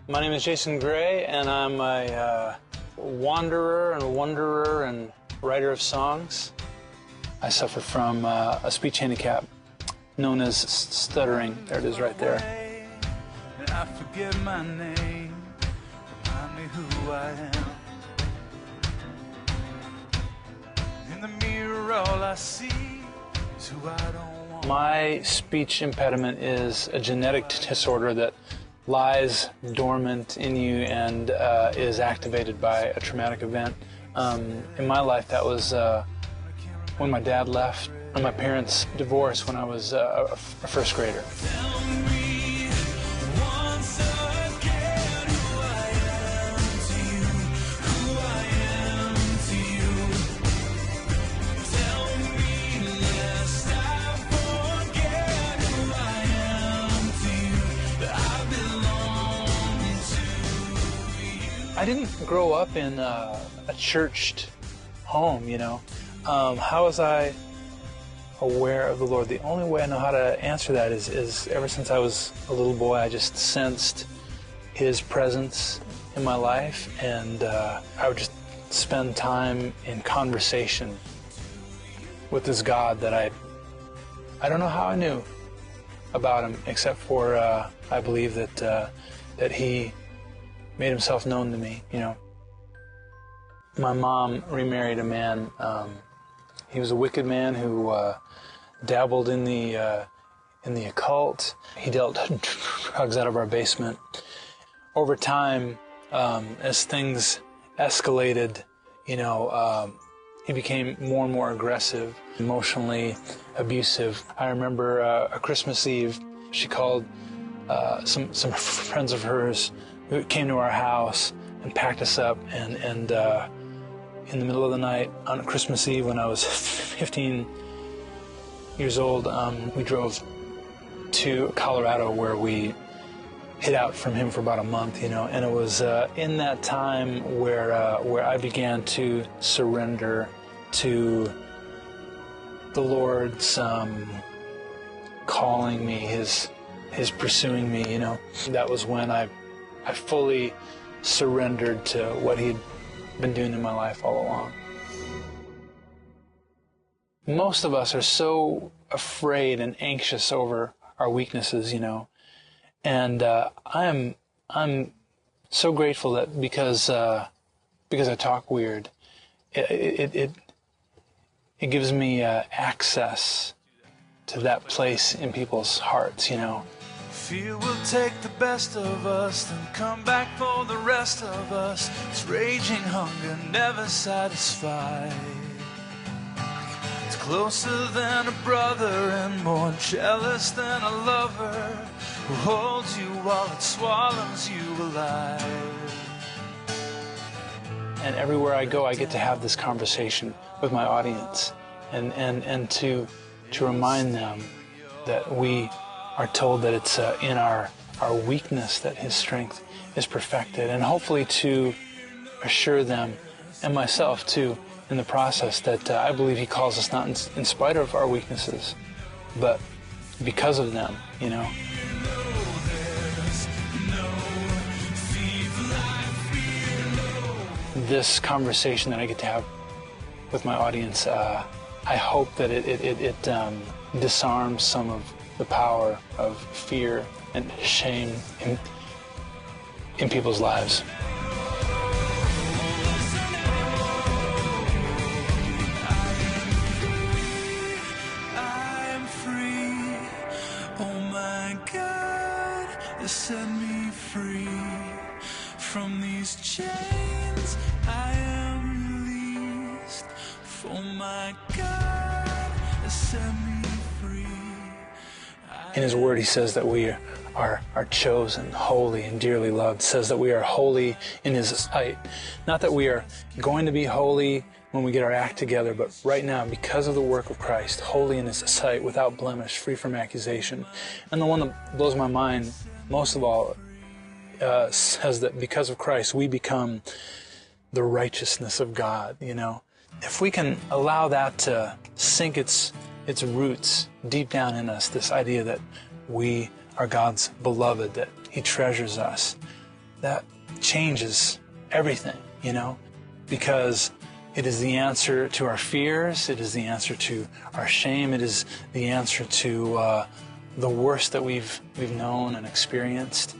My name is Jason Gray, and I'm a wanderer and wanderer and writer of songs. I suffer from a speech handicap known as stuttering. There it is right there. I forget my name, remind me who I am. In the mirror all I see is who I don't want. My speech impediment is a genetic disorder that lies dormant in you and is activated by a traumatic event. In my life, that was when my dad left and my parents divorced when I was a first grader. I didn't grow up in a churched home, you know. How was I aware of the Lord? The only way I know how to answer that is ever since I was a little boy, I just sensed His presence in my life, and I would just spend time in conversation with this God that I don't know how I knew about Him, except for I believe that He made Himself known to me, you know. My mom remarried a man. He was a wicked man who dabbled in the occult. He dealt drugs out of our basement. Over time, as things escalated, you know, he became more and more aggressive, emotionally abusive. I remember a Christmas Eve, she called some friends of hers who came to our house and packed us up, and in the middle of the night on Christmas Eve when I was 15 years old, we drove to Colorado where we hid out from him for about a month, you know, and it was in that time where I began to surrender to the Lord's calling me, His pursuing me, you know. That was when I fully surrendered to what He'd been doing in my life all along. Most of us are so afraid and anxious over our weaknesses, you know, and I'm so grateful that because I talk weird, it gives me access to that place in people's hearts, you know. Fear will take the best of us, then come back for the rest of us. It's raging hunger, never satisfied. It's closer than a brother and more jealous than a lover, who holds you while it swallows you alive. And everywhere I go, I get to have this conversation with my audience and to remind them that we are told that it's in our weakness that His strength is perfected, and hopefully to assure them, and myself too, in the process, that I believe He calls us not in spite of our weaknesses, but because of them, you know. This conversation that I get to have with my audience, I hope that it disarms some of the power of fear and shame in people's lives. I'm free, oh my God, set me free from these chains. I am released, oh my God, set me free. In His Word, He says that we are chosen, holy, and dearly loved. It says that we are holy in His sight. Not that we are going to be holy when we get our act together, but right now, because of the work of Christ, holy in His sight, without blemish, free from accusation. And the one that blows my mind most of all says that because of Christ, we become the righteousness of God, you know. If we can allow that to sink its roots deep down in us, this idea that we are God's beloved, that He treasures us, that changes everything, you know, because it is the answer to our fears, it is the answer to our shame, it is the answer to the worst that we've known and experienced.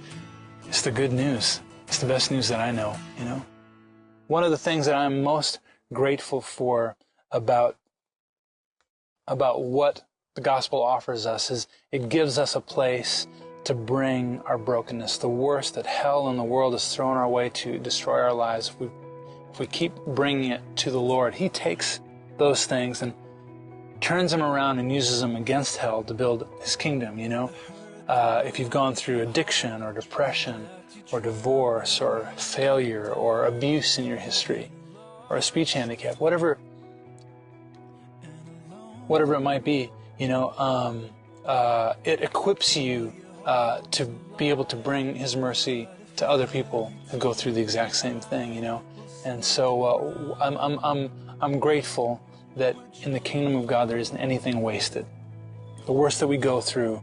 It's the good news. It's the best news that I know, you know. One of the things that I'm most grateful for about what the gospel offers us is it gives us a place to bring our brokenness, the worst that hell and the world has thrown our way to destroy our lives. If we keep bringing it to the Lord, He takes those things and turns them around and uses them against hell to build His kingdom, you know. If you've gone through addiction or depression or divorce or failure or abuse in your history or a speech handicap, whatever it might be, you know, it equips you to be able to bring His mercy to other people who go through the exact same thing, you know. And so I'm grateful that in the kingdom of God there isn't anything wasted. The worst that we go through,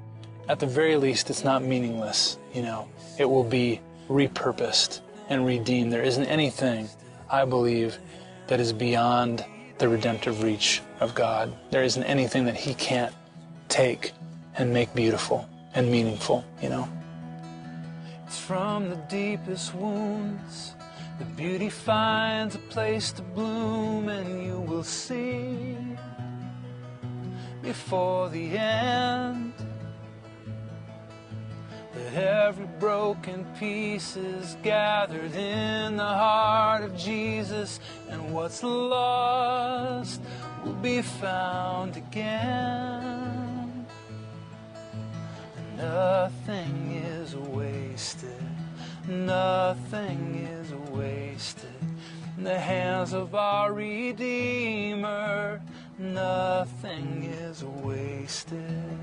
at the very least, it's not meaningless, you know. It will be repurposed and redeemed. There isn't anything, I believe, that is beyond the redemptive reach of God. There isn't anything that He can't take and make beautiful and meaningful, you know. From the deepest wounds, the beauty finds a place to bloom, and you will see before the end that every broken piece is gathered in the heart of Jesus, and what's lost will be found again. Nothing is wasted. Nothing is wasted in the hands of our Redeemer. Nothing is wasted.